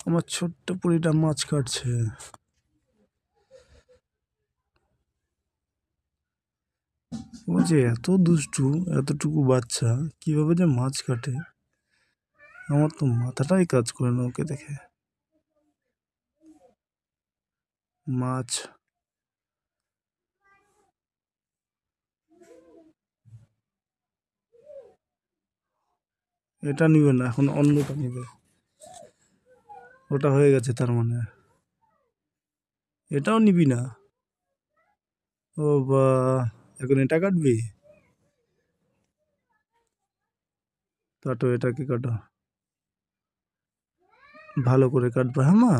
আমার ছোট্ট পুরিটা মাছ কাটছে। ও যে এত দুষ্টু, এতটুকু বাচ্চা কিভাবে যে মাছ কাটে, আমার তো মাথাটাই কাজ করে না ওকে দেখে। মাছ এটা নিবে না, এখন অন্যটা নিবে। ওটা হয়ে গেছে তার মানে। এটাও নিবি না? ও বা, এখন এটা কাটবি? কাটো, এটাকে কাটো, ভালো করে কাটবো, হ্যাঁ মা।